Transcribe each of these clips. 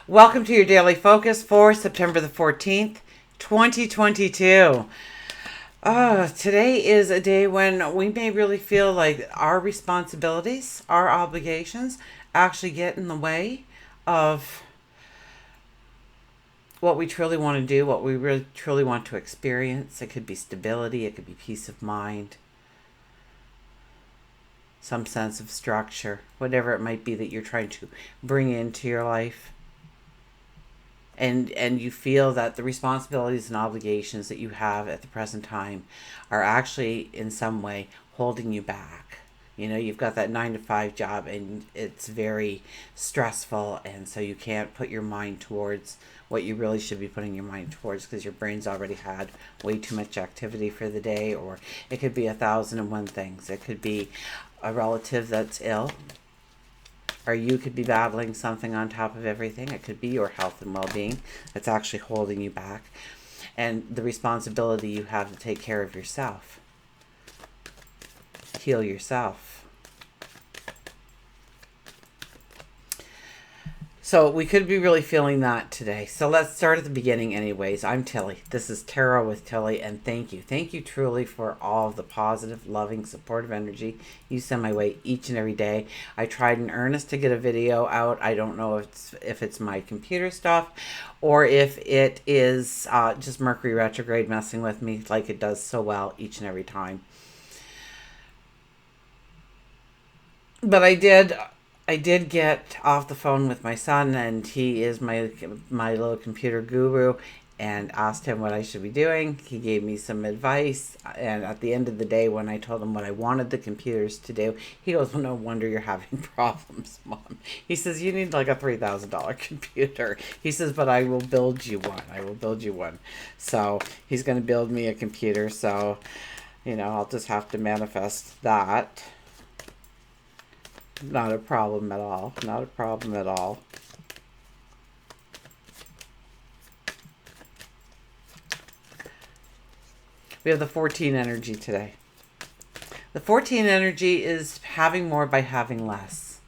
Welcome to your daily focus for September the 14th, 2022. Today is a day when we may really feel like our responsibilities, our obligations actually get in the way of what we truly want to do, what we really truly want to experience. It could be stability, it could be peace of mind, some sense of structure, whatever it might be that you're trying to bring into your life. And you feel that the responsibilities and obligations that you have at the present time are actually in some way holding you back. You know, you've got that 9 to 5 job and it's very stressful, and so you can't put your mind towards what you really should be putting your mind towards because your brain's already had way too much activity for the day. Or it could be 1,001 things. It could be a relative that's ill, or you could be battling something on top of everything. It could be your health and well-being that's actually holding you back, and the responsibility you have to take care of yourself, heal yourself. So we could be really feeling that today. So let's start at the beginning anyways. I'm Tilly. This is Tarot with Tilly, and thank you. Thank you truly for all of the positive, loving, supportive energy you send my way each and every day. I tried in earnest to get a video out. I don't know if it's my computer stuff or if it is just Mercury retrograde messing with me like it does so well each and every time. But I did get off the phone with my son, and he is my little computer guru, and asked him what I should be doing. He gave me some advice, and at the end of the day, when I told him what I wanted the computers to do, he goes, "Well, no wonder you're having problems, Mom." He says, "You need like a $3,000 computer." He says, "But I will build you one. I will build you one." So he's going to build me a computer. So, I'll just have to manifest that. Not a problem at all. Not a problem at all. We have the 14 energy today. The 14 energy is having more by having less.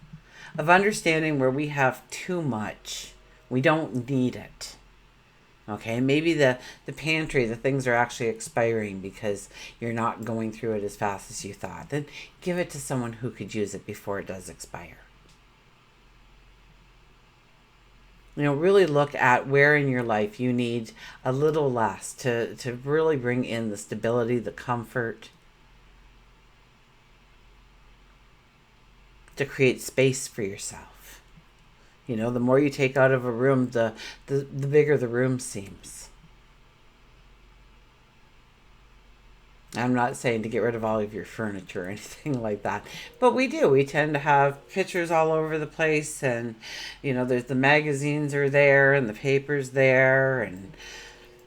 Of understanding where we have too much. We don't need it. Okay, maybe the pantry, the things are actually expiring because you're not going through it as fast as you thought. Then give it to someone who could use it before it does expire. Really look at where in your life you need a little less to really bring in the stability, the comfort, to create space for yourself. The more you take out of a room, the bigger the room seems. I'm not saying to get rid of all of your furniture or anything like that, but we do. We tend to have pictures all over the place, and there's the magazines are there and the papers there, and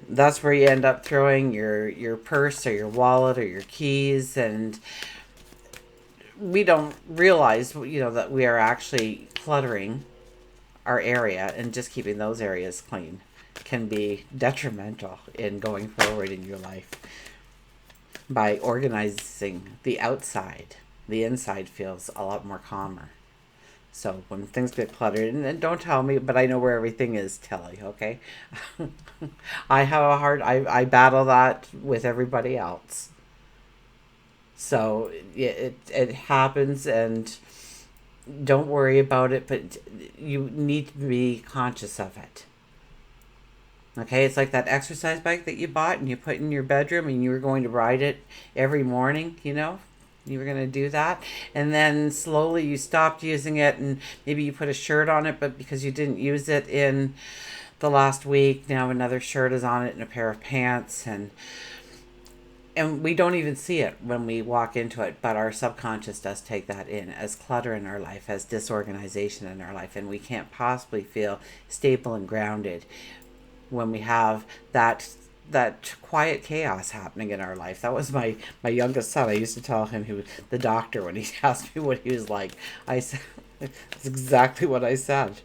that's where you end up throwing your purse or your wallet or your keys, and we don't realize that we are actually cluttering our area, and just keeping those areas clean can be detrimental in going forward in your life. By organizing the outside, the inside feels a lot more calmer. So when things get cluttered, and don't tell me, but I know where everything is, Tilly, okay? I battle that with everybody else. So it happens, and don't worry about it, but you need to be conscious of it. Okay, it's like that exercise bike that you bought and you put in your bedroom, and you were going to ride it every morning, you were going to do that, and then slowly you stopped using it, and maybe you put a shirt on it, but because you didn't use it in the last week, now another shirt is on it and a pair of pants, and we don't even see it when we walk into it, but our subconscious does take that in as clutter in our life, as disorganization in our life, and we can't possibly feel stable and grounded when we have that quiet chaos happening in our life. That was my youngest son. I used to tell him, he was the doctor, when he asked me what he was like. I said, that's exactly what I said.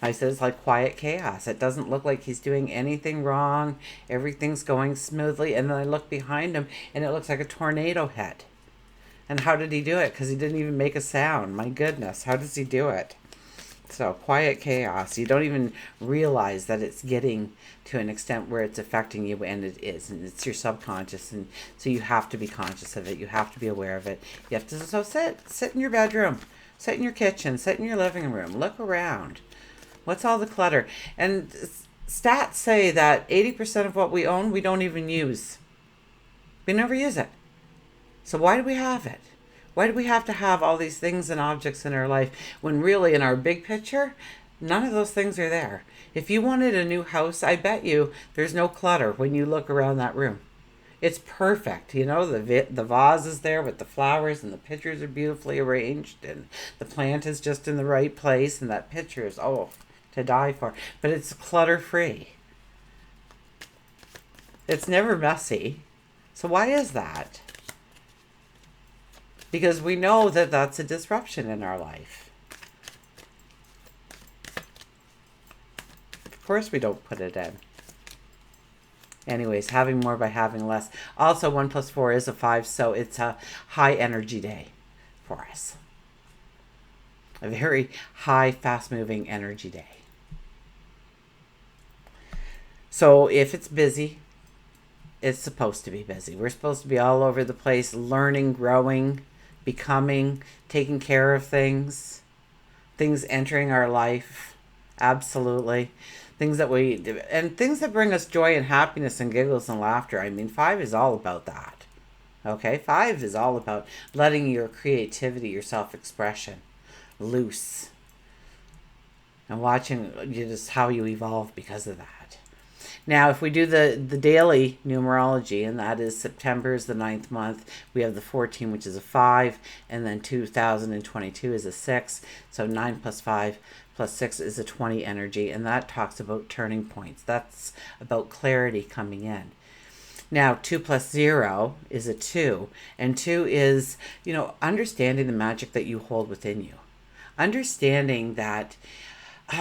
I said, it's like quiet chaos. It doesn't look like he's doing anything wrong. Everything's going smoothly. And then I look behind him, and it looks like a tornado hit. And how did he do it? Because he didn't even make a sound. My goodness, how does he do it? So quiet chaos. You don't even realize that it's getting to an extent where it's affecting you, and it is, and it's your subconscious, and so you have to be conscious of it. You have to be aware of it. You have to sit in your bedroom, sit in your kitchen, sit in your living room, look around. What's all the clutter? And stats say that 80% of what we own we don't even use. We never use it. So why do we have it? Why do we have to have all these things and objects in our life when really in our big picture, none of those things are there? If you wanted a new house, I bet you there's no clutter when you look around that room. It's perfect. You know, the vase is there with the flowers and the pictures are beautifully arranged and the plant is just in the right place and that picture is, oh, to die for. But it's clutter free. It's never messy. So why is that? Because we know that that's a disruption in our life. Of course we don't put it in. Anyways, having more by having less. Also, 1 plus 4 is a 5, so it's a high energy day for us. A very high, fast-moving energy day. So if it's busy, it's supposed to be busy. We're supposed to be all over the place, learning, growing, becoming, taking care of things entering our life. Absolutely. Things that bring us joy and happiness and giggles and laughter. I mean, 5 is all about that. Okay? 5 is all about letting your creativity, your self-expression loose. And watching just how you evolve because of that. Now, if we do the daily numerology, and that is September is the 9th month, we have the 14, which is a 5, and then 2022 is a 6. So 9 plus 5 plus 6 is a 20 energy, and that talks about turning points. That's about clarity coming in. Now, 2 plus 0 is a 2, and 2 is, understanding the magic that you hold within you. Understanding that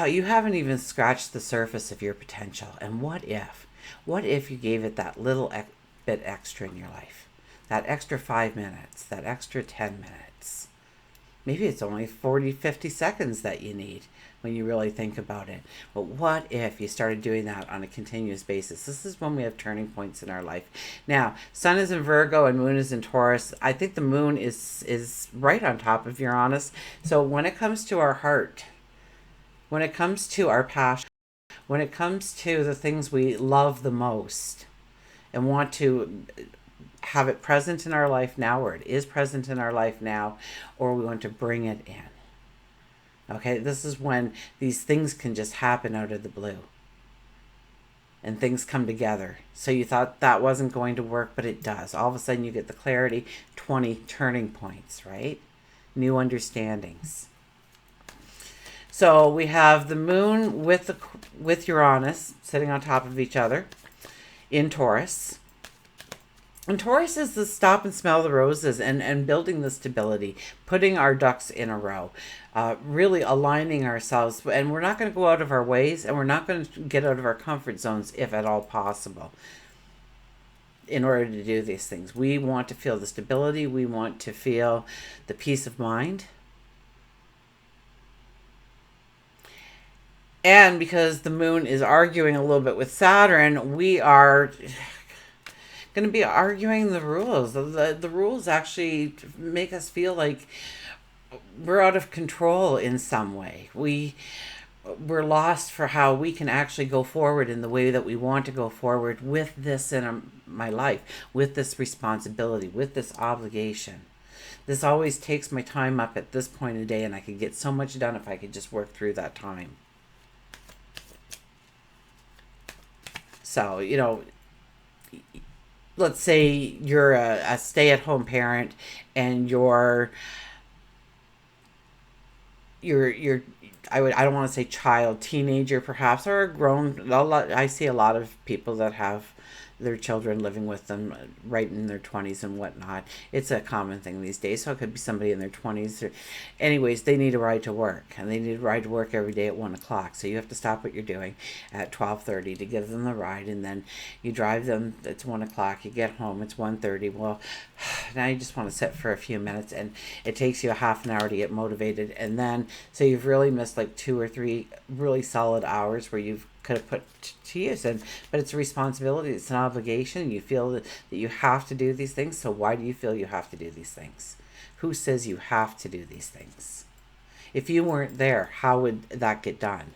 you haven't even scratched the surface of your potential. And what if? What if you gave it that little bit extra in your life? That extra 5 minutes, that extra 10 minutes. Maybe it's only 40, 50 seconds that you need when you really think about it. But what if you started doing that on a continuous basis? This is when we have turning points in our life. Now, Sun is in Virgo and Moon is in Taurus. I think the Moon is right on top of Uranus. So when it comes to our heart, when it comes to our passion, when it comes to the things we love the most and want to have it present in our life now, or it is present in our life now, or we want to bring it in. Okay, this is when these things can just happen out of the blue. And things come together. So you thought that wasn't going to work, but it does. All of a sudden you get the clarity, 20 turning points, right? New understandings. So we have the Moon with Uranus sitting on top of each other in Taurus. And Taurus is the stop and smell the roses and building the stability, putting our ducks in a row, really aligning ourselves. And we're not going to go out of our ways, and we're not going to get out of our comfort zones if at all possible in order to do these things. We want to feel the stability. We want to feel the peace of mind. And because the Moon is arguing a little bit with Saturn, we are going to be arguing the rules. The rules actually make us feel like we're out of control in some way. We're lost for how we can actually go forward in the way that we want to go forward with this in my life, with this responsibility, with this obligation. This always takes my time up at this point in the day, and I could get so much done if I could just work through that time. So, let's say you're a stay-at-home parent and you're I don't want to say child, teenager perhaps, or a grown. I see a lot of people that have their children living with them right in their 20s and whatnot. It's a common thing these days. So it could be somebody in their 20s. Anyways, they need a ride to work, and they need a ride to work every day at 1 o'clock. So you have to stop what you're doing at 12:30 to give them the ride, and then you drive them. It's 1 o'clock. You get home. It's 1:30. Well, now you just want to sit for a few minutes, and it takes you a half an hour to get motivated, and then so you've really missed like 2 or 3 really solid hours where you've could have put to use. And but it's a responsibility, it's an obligation. You feel that you have to do these things. So why do you feel you have to do these things? Who says you have to do these things? If you weren't there, how would that get done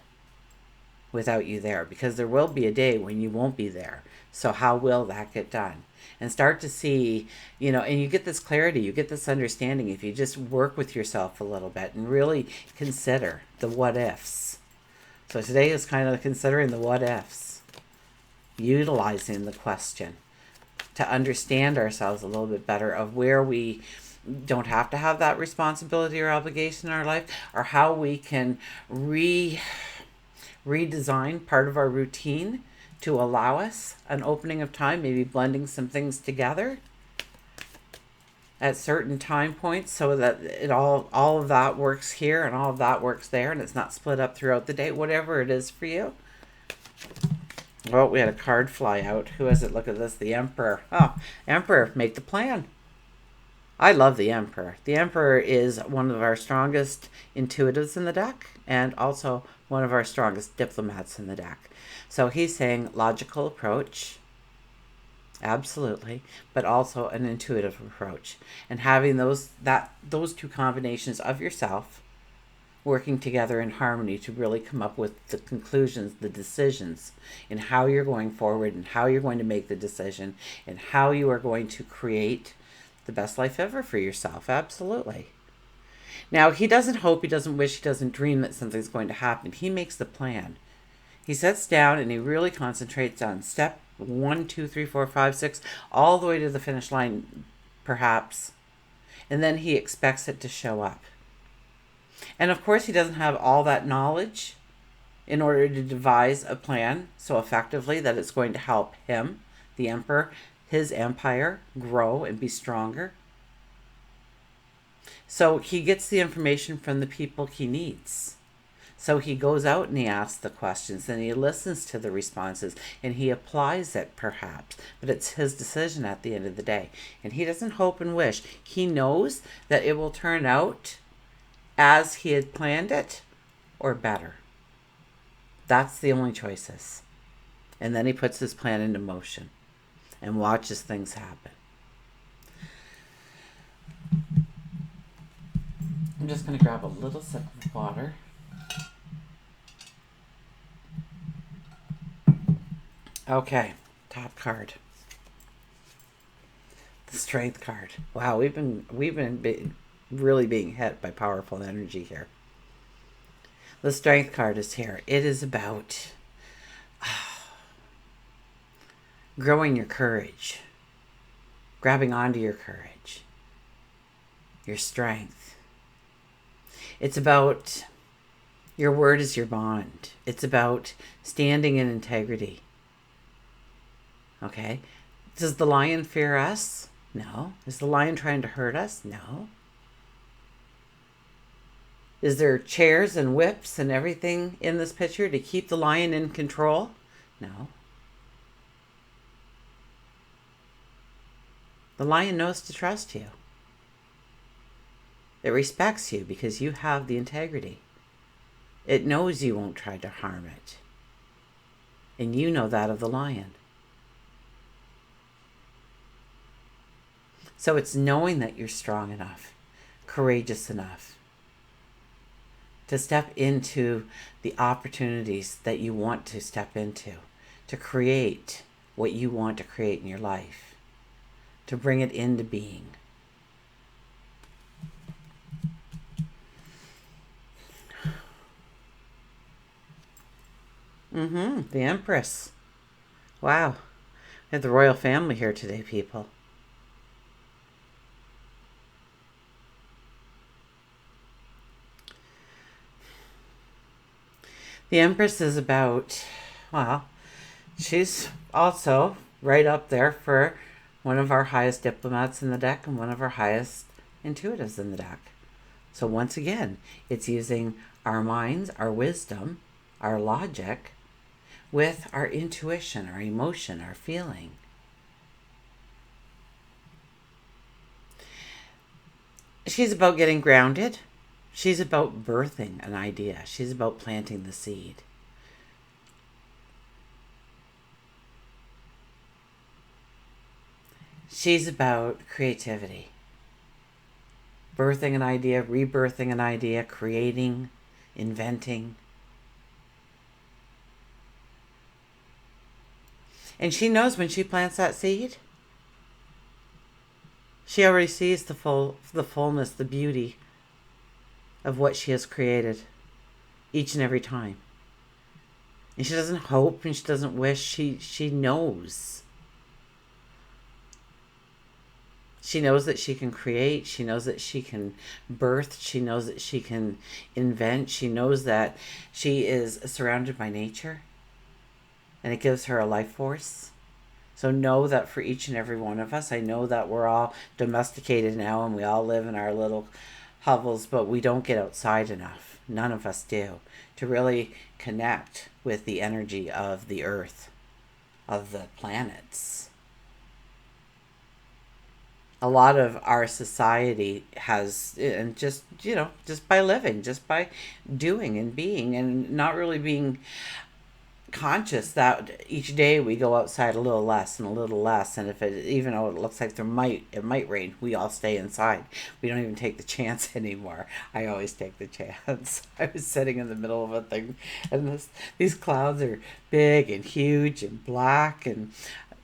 without you there? Because there will be a day when you won't be there. So how will that get done? And start to see, and you get this clarity, you get this understanding if you just work with yourself a little bit and really consider the what ifs. So today is kind of considering the what ifs, utilizing the question to understand ourselves a little bit better of where we don't have to have that responsibility or obligation in our life, or how we can redesign part of our routine to allow us an opening of time, maybe blending some things together at certain time points so that it all of that works here and all of that works there, and it's not split up throughout the day, whatever it is for you. Well, we had a card fly out. Who is it? Look at this. The Emperor. Oh, Emperor, make the plan. I love the Emperor. The Emperor is one of our strongest intuitives in the deck, and also one of our strongest diplomats in the deck. So he's saying logical approach, absolutely, but also an intuitive approach. And having those two combinations of yourself working together in harmony to really come up with the conclusions, the decisions, in how you're going forward and how you're going to make the decision and how you are going to create the best life ever for yourself. Absolutely. Now, he doesn't hope, he doesn't wish, he doesn't dream that something's going to happen. He makes the plan. He sits down and he really concentrates on step 1, 2, 3, 4, 5, 6, all the way to the finish line, perhaps. And then he expects it to show up. And of course, he doesn't have all that knowledge in order to devise a plan so effectively that it's going to help him, the Emperor, his empire, grow and be stronger. So he gets the information from the people he needs. So he goes out and he asks the questions, and he listens to the responses, and he applies it perhaps. But it's his decision at the end of the day. And he doesn't hope and wish. He knows that it will turn out as he had planned it or better. That's the only choices. And then he puts his plan into motion and watches things happen. I'm just going to grab a little sip of water. Okay, top card. The Strength card. Wow, we've been really being hit by powerful energy here. The Strength card is here. It is about growing your courage, grabbing onto your courage, your strength. It's about your word is your bond. It's about standing in integrity. Okay? Does the lion fear us? No. Is the lion trying to hurt us? No. Is there chairs and whips and everything in this picture to keep the lion in control? No. The lion knows to trust you. It respects you because you have the integrity. It knows you won't try to harm it. And you know that of the lion. So it's knowing that you're strong enough, courageous enough to step into the opportunities that you want to step into, to create what you want to create in your life, to bring it into being. The Empress. Wow. We have the royal family here today, people. The Empress is about, well, she's also right up there for one of our highest diplomats in the deck and one of our highest intuitives in the deck. So once again, it's using our minds, our wisdom, our logic with our intuition, our emotion, our feeling. She's about getting grounded. She's about birthing an idea. She's about planting the seed. She's about creativity. Birthing an idea, rebirthing an idea, creating, inventing. And she knows when she plants that seed, she already sees the fullness, the beauty of what she has created each and every time. And she doesn't hope and she doesn't wish, she knows. She knows that she can create. She knows that she can birth. She knows that she can invent. She knows that she is surrounded by nature and it gives her a life force. So know that for each and every one of us, I know that we're all domesticated now and we all live in our little hovels, but we don't get outside enough. None of us do, to really connect with the energy of the earth, of the planets. A lot of our society has, and just by living, just by doing and being, and not really being conscious that each day we go outside a little less and a little less, and if it, even though it looks like it might rain, we all stay inside. We don't even take the chance anymore. I always take the chance. I was sitting in the middle of a thing, and these clouds are big and huge and black, and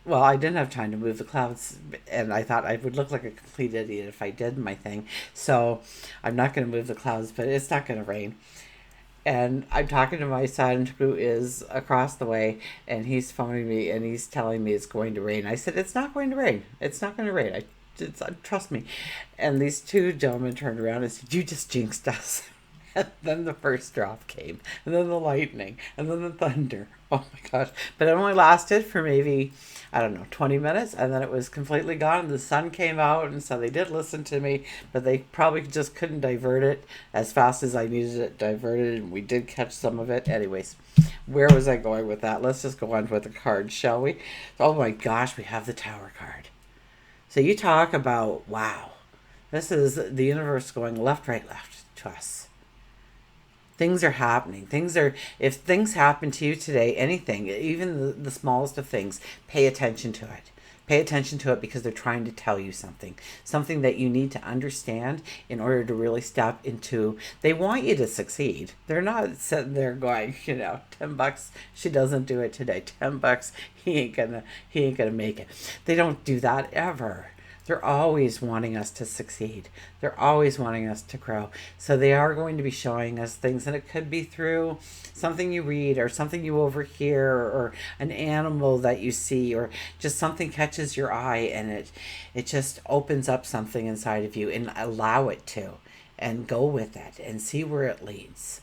well, I didn't have time to move the clouds, and I thought I would look like a complete idiot if I did my thing. So I'm not going to move the clouds, but it's not going to rain. And I'm talking to my son who is across the way, and he's phoning me and he's telling me it's going to rain. I said, it's not going to rain. It's not going to rain. Trust me. And these two gentlemen turned around and said, you just jinxed us. And then the first drop came, and then the lightning, and then the thunder. Oh my gosh. But it only lasted for maybe, 20 minutes, and then it was completely gone. The sun came out, and so they did listen to me, but they probably just couldn't divert it as fast as I needed it diverted, and we did catch some of it. Anyways, where was I going with that? Let's just go on with the cards, shall we? Oh my gosh, we have the Tower card. So you talk about, wow, this is the universe going left, right, left to us. Things are happening. If things happen to you today, anything, even the smallest of things, pay attention to it. Pay attention to it because they're trying to tell you something that you need to understand in order to really step into. They want you to succeed. They're not sitting there going, $10, she doesn't do it today. $10, he ain't gonna make it. They don't do that ever. They're always wanting us to succeed. They're always wanting us to grow. So they are going to be showing us things, and it could be through something you read or something you overhear or an animal that you see or just something catches your eye, and it just opens up something inside of you, and allow it to, and go with it and see where it leads.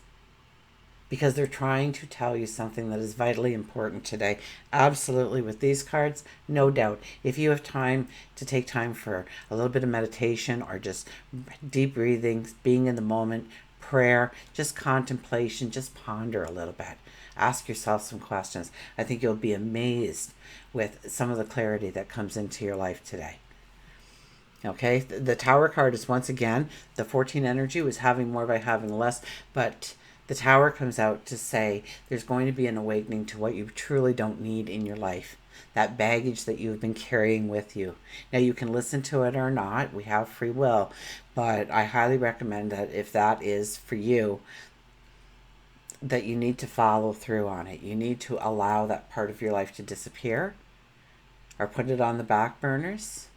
Because they're trying to tell you something that is vitally important today. Absolutely, with these cards, no doubt. If you have time to take time for a little bit of meditation or just deep breathing, being in the moment, prayer, just contemplation, just ponder a little bit. Ask yourself some questions. I think you'll be amazed with some of the clarity that comes into your life today. Okay, the Tower card is once again, the 14 energy was having more by having less, but the Tower comes out to say there's going to be an awakening to what you truly don't need in your life. That baggage that you've been carrying with you. Now you can listen to it or not. We have free will. But I highly recommend that if that is for you, that you need to follow through on it. You need to allow that part of your life to disappear or put it on the back burners.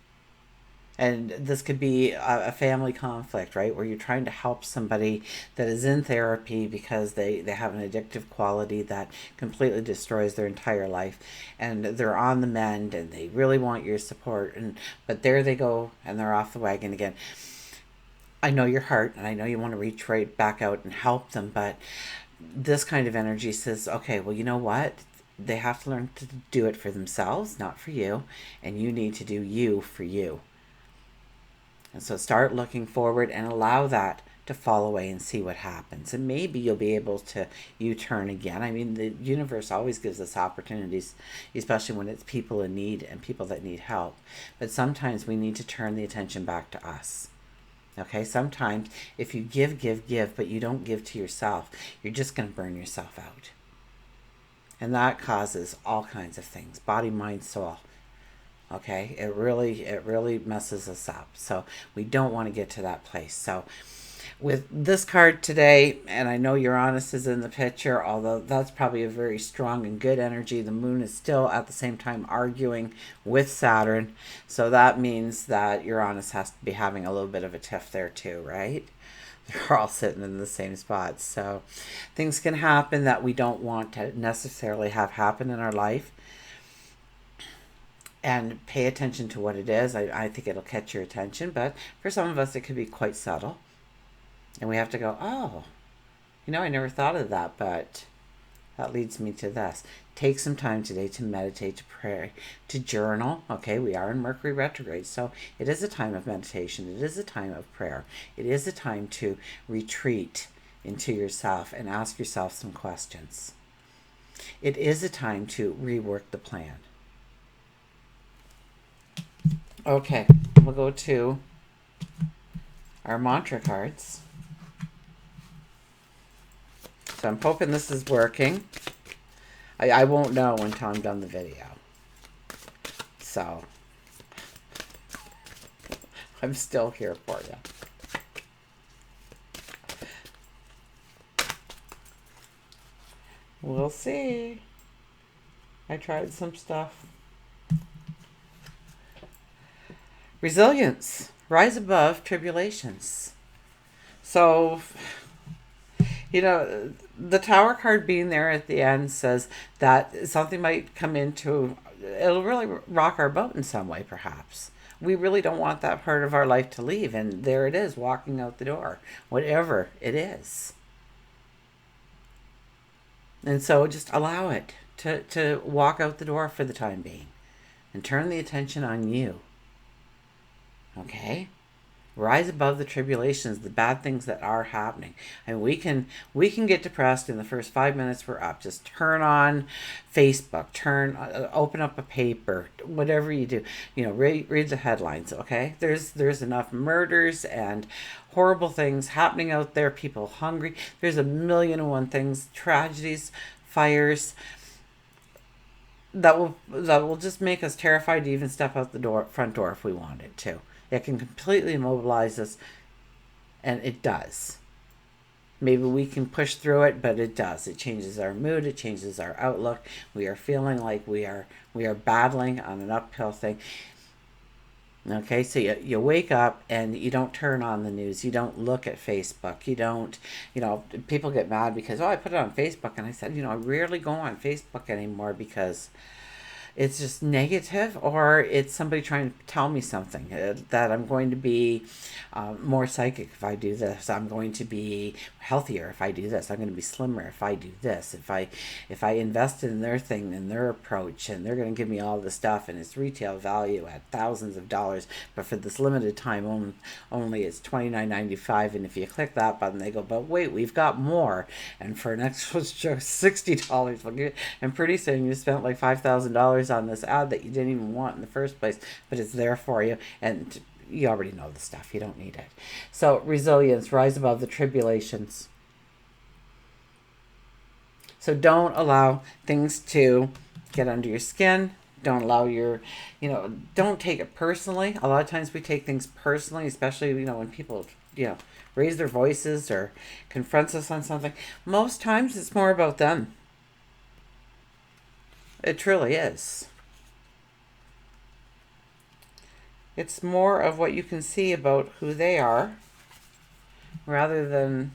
And this could be a family conflict, right? Where you're trying to help somebody that is in therapy because they have an addictive quality that completely destroys their entire life. And they're on the mend and they really want your support. But there they go and they're off the wagon again. I know your heart and I know you want to reach right back out and help them. But this kind of energy says, okay, well, you know what? They have to learn to do it for themselves, not for you. And you need to do you for you. And so start looking forward and allow that to fall away and see what happens. And maybe you'll be able to U-turn again. I mean, the universe always gives us opportunities, especially when it's people in need and people that need help. But sometimes we need to turn the attention back to us. Okay, sometimes if you give, but you don't give to yourself, you're just going to burn yourself out. And that causes all kinds of things, body, mind, soul. Okay, it really messes us up. So we don't want to get to that place. So with this card today, and I know Uranus is in the picture, although that's probably a very strong and good energy. The moon is still at the same time arguing with Saturn. So that means that Uranus has to be having a little bit of a tiff there too, right? They're all sitting in the same spot. So things can happen that we don't want to necessarily have happen in our life. And pay attention to what it is. I think it'll catch your attention, but for some of us it could be quite subtle. And we have to go, oh, I never thought of that, but that leads me to this. Take some time today to meditate, to pray, to journal. Okay, we are in Mercury retrograde, so it is a time of meditation. It is a time of prayer. It is a time to retreat into yourself and ask yourself some questions. It is a time to rework the plan. Okay, we'll go to our mantra cards. So I'm hoping this is working. I won't know until I'm done the video. So I'm still here for you. We'll see. I tried some stuff. Resilience. Rise above tribulations. So, the Tower card being there at the end says that something might come into, it'll really rock our boat in some way, perhaps. We really don't want that part of our life to leave, and there it is, walking out the door, whatever it is. And so just allow it to walk out the door for the time being, and turn the attention on you. Okay? Rise above the tribulations, the bad things that are happening. And we can get depressed in the first 5 minutes we're up. Just turn on Facebook, open up a paper, whatever you do. Read the headlines, okay? There's enough murders and horrible things happening out there, people hungry. There's 1,000,001 things, tragedies, fires, that will just make us terrified to even step out the front door if we wanted to. It can completely immobilize us, and it does. Maybe we can push through it, but it does. It changes our mood. It changes our outlook. We are feeling like we are battling on an uphill thing. Okay, so you wake up and you don't turn on the news. You don't look at Facebook. You don't, people get mad because, I put it on Facebook. And I said, I rarely go on Facebook anymore because it's just negative, or it's somebody trying to tell me something, that I'm going to be more psychic if I do this. I'm going to be healthier if I do this. I'm going to be slimmer if I do this. If I invest in their thing and their approach, and they're going to give me all the stuff, and it's retail value at thousands of dollars, but for this limited time only it's $29.95. And if you click that button, they go, but wait, we've got more, and for an extra $60, and pretty soon you spent like $5,000 on this ad that you didn't even want in the first place, but it's there for you, and you already know the stuff. You don't need it. So resilience, rise above the tribulations. So don't allow things to get under your skin. Don't allow don't take it personally. A lot of times we take things personally, especially, when people, raise their voices or confronts us on something. Most times it's more about them. It truly is. It's more of what you can see about who they are, rather than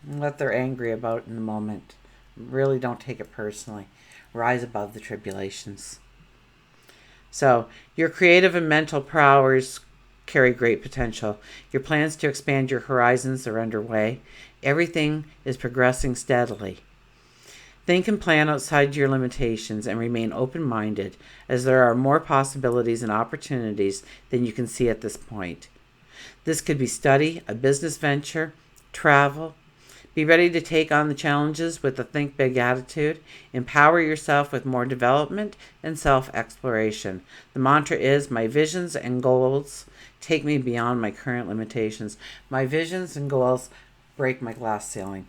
what they're angry about in the moment. Really don't take it personally. Rise above the tribulations. So, your creative and mental powers carry great potential. Your plans to expand your horizons are underway. Everything is progressing steadily. Think and plan outside your limitations and remain open-minded, as there are more possibilities and opportunities than you can see at this point. This could be study, a business venture, travel. Be ready to take on the challenges with a think big attitude. Empower yourself with more development and self-exploration. The mantra is, my visions and goals take me beyond my current limitations. My visions and goals break my glass ceiling.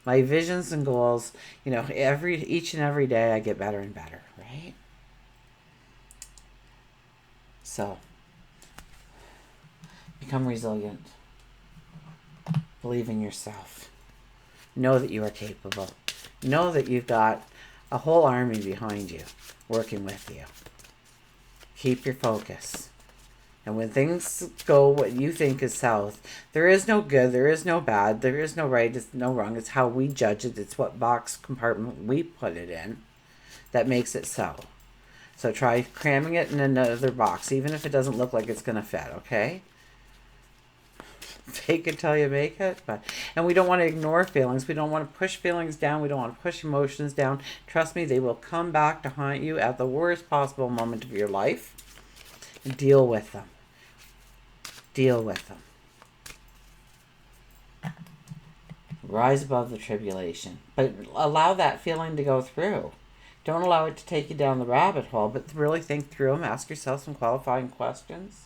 My visions and goals, each and every day I get better and better, right? So, become resilient. Believe in yourself. Know that you are capable. Know that you've got a whole army behind you working with you. Keep your focus. And when things go what you think is south, there is no good, there is no bad, there is no right, it's no wrong. It's how we judge it. It's what box compartment we put it in that makes it so. So try cramming it in another box, even if it doesn't look like it's going to fit, okay? Fake it till you make it. And we don't want to ignore feelings. We don't want to push feelings down. We don't want to push emotions down. Trust me, they will come back to haunt you at the worst possible moment of your life. Deal with them. Deal with them. Rise above the tribulation. But allow that feeling to go through. Don't allow it to take you down the rabbit hole, but really think through them. Ask yourself some qualifying questions.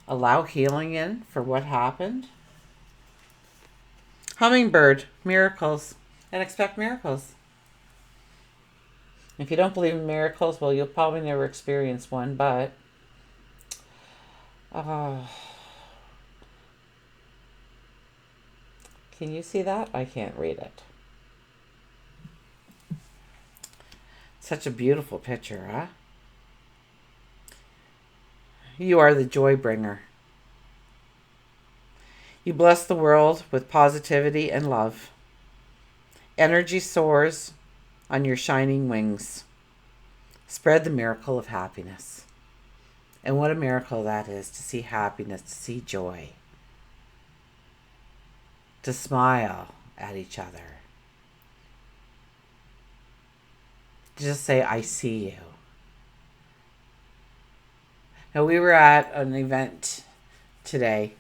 Allow healing in for what happened. Hummingbird, miracles, and expect miracles. If you don't believe in miracles, well, you'll probably never experience one, but can you see that? I can't read it. Such a beautiful picture, huh? You are the joy bringer. You bless the world with positivity and love. Energy soars on your shining wings. Spread the miracle of happiness. And what a miracle that is, to see happiness, to see joy, to smile at each other. Just say, I see you. Now, we were at an event today.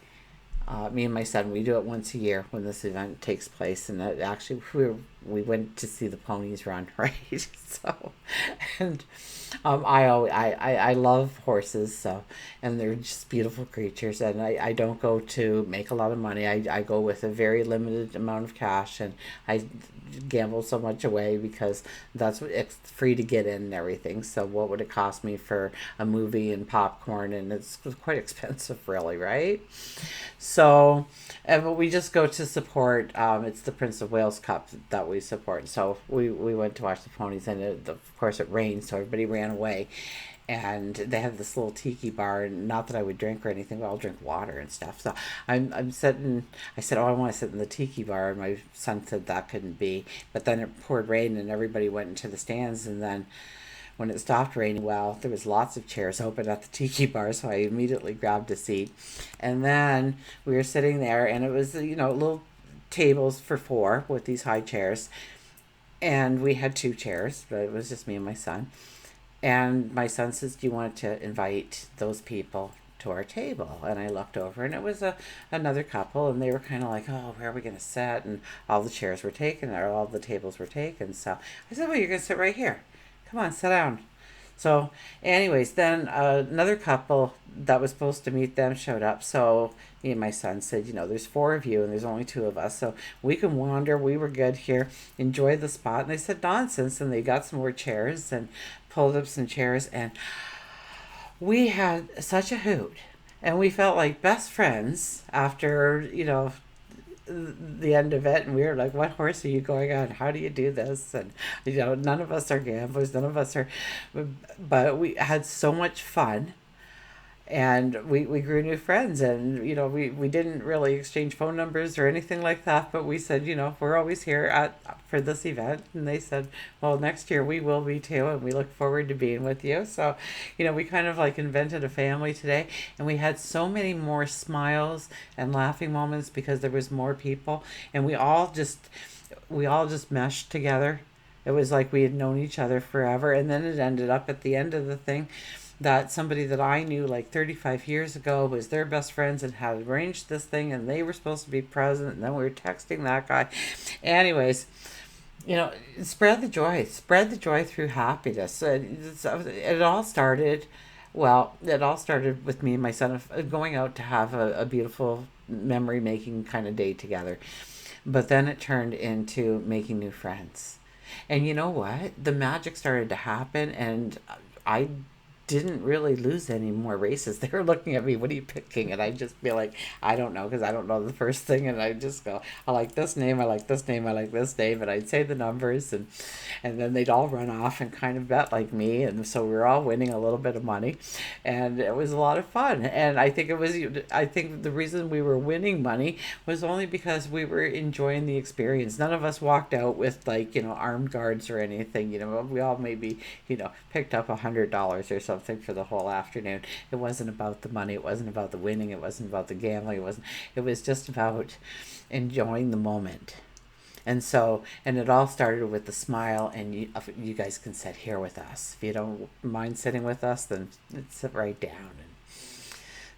Me and my son, we do it once a year when this event takes place, and actually we went to see the ponies run, right? So, and I love horses, so, and they're just beautiful creatures, and I don't go to make a lot of money. I go with a very limited amount of cash, and I gamble so much away because it's free to get in and everything. So what would it cost me for a movie and popcorn? And it's quite expensive, really, right? So, but we just go to support. It's the Prince of Wales Cup that we support. So we went to watch the ponies, and of course it rained, so everybody ran away. And they had this little tiki bar, and not that I would drink or anything, but I'll drink water and stuff. So I'm sitting. I said, "Oh, I want to sit in the tiki bar," and my son said that couldn't be. But then it poured rain, and everybody went into the stands. And then when it stopped raining, well, there was lots of chairs open at the tiki bar, so I immediately grabbed a seat. And then we were sitting there, and it was little tables for four with these high chairs, and we had two chairs, but it was just me and my son. And my son says, do you want to invite those people to our table? And I looked over, and it was another couple, and they were kind of like, oh, where are we going to sit? And all the chairs were taken, or all the tables were taken. So I said, well, you're going to sit right here. Come on, sit down. So anyways, then another couple that was supposed to meet them showed up. So me and my son said, there's four of you and there's only two of us, so we can wander. We were good here. Enjoy the spot. And they said, nonsense. And they got some more chairs and pulled up some chairs. And we had such a hoot. And we felt like best friends after, the end of it. And we were like, what horse are you going on? How do you do this? And none of us are gamblers, none of us are, but we had so much fun, and we grew new friends. And we didn't really exchange phone numbers or anything like that, but we said, we're always here for this event. And they said, well, next year we will be too, and we look forward to being with you. So we kind of like invented a family today, and we had so many more smiles and laughing moments because there was more people, and we all just we all just meshed together. It was like we had known each other forever. And then it ended up at the end of the thing that somebody that I knew like 35 years ago was their best friends and had arranged this thing, and they were supposed to be present. And then we were texting that guy. Anyways, spread the joy through happiness. It all started, well, it all started with me and my son going out to have a beautiful memory making kind of day together. But then it turned into making new friends. And you know what? The magic started to happen, and I didn't really lose any more races. They were looking at me, what are you picking? And I'd just be like, I don't know, because I don't know the first thing. And I'd just go, I like this name, I like this name, I like this name. And I'd say the numbers, and then they'd all run off and kind of bet like me. And so we were all winning a little bit of money. And it was a lot of fun. And I think the reason we were winning money was only because we were enjoying the experience. None of us walked out with like, armed guards or anything. We all maybe, picked up $100 or something for the whole afternoon. It wasn't about the money. It wasn't about the winning. It wasn't about the gambling. It was just about enjoying the moment. And it all started with the smile, and you guys can sit here with us. If you don't mind sitting with us, then sit right down.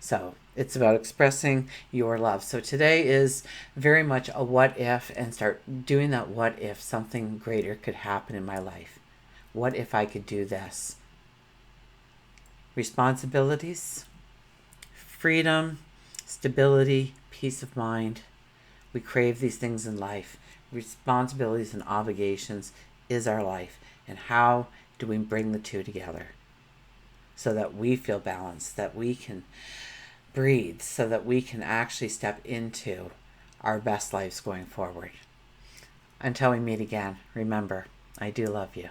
So it's about expressing your love. So today is very much a what if, and start doing that what if something greater could happen in my life. What if I could do this? Responsibilities, freedom, stability, peace of mind. We crave these things in life. Responsibilities and obligations is our life. And how do we bring the two together so that we feel balanced, that we can breathe, so that we can actually step into our best lives going forward? Until we meet again, remember, I do love you.